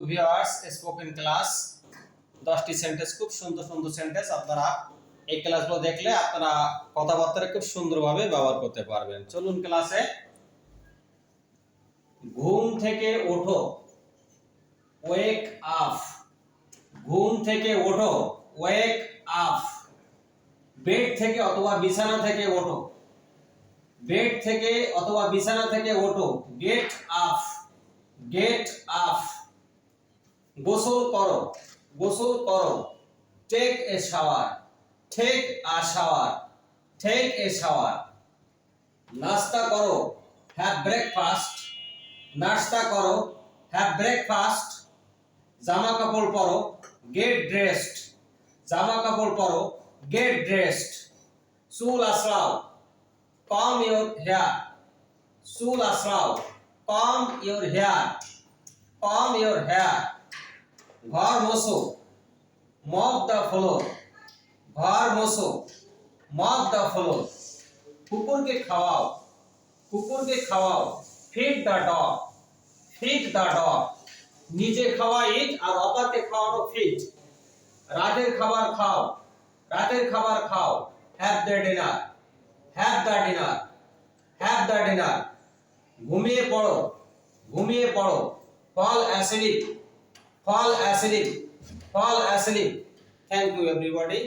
Viewers spoken class 10টি sentence খুব সুন্দর সুন্দর সেন্টেন্স আপনারা এই ক্লাসগুলো দেখলে আপনারা কথাবার্তা খুব সুন্দরভাবে ব্যবহার করতে পারবেন। চলুন ক্লাসে। ঘুম থেকে ওঠো, ওয়েক আপ। ঘুম থেকে ওঠো, ওয়েক আপ। বেড থেকে অথবা বিছানা থেকে ওঠো, বেড থেকে অথবা বিছানা থেকে ওঠো, গেট আপ, গেট আপ। গোসল করো, গোসল করো, take a shower, take a shower, take a shower. নাস্তা করো, হ্যাভ ব্রেকফাস্ট, নাস্তা করো, হ্যাভ ব্রেকফাস্ট। জামা কাপড় পরো, গেট ড্রেসড, জামা কাপড় পরো, গেট ড্রেসড। চুল আঁচড়াও, কম ইওর হেয়ার, চুল আঁচড়াও, comb your hair, comb your hair. ঘর মোছো, মপ দ্য ফ্লোর, ঘর মোছো, মপ দ্য ফ্লোর। কুকুরকে খাওয়াও, কুকুরকে খাওয়াও, feed the dog, feed the dog. নিজে খাওয়া ইট আর অপরকে খাওয়ানো ফিড। রাতের খাবার খাও, রাতের খাবার খাও, have the dinner, have the dinner, have the dinner. ঘুমিয়ে পড়ো, ঘুমিয়ে পড়ো, ফল acid, fall asleep, fall asleep. Thank you everybody.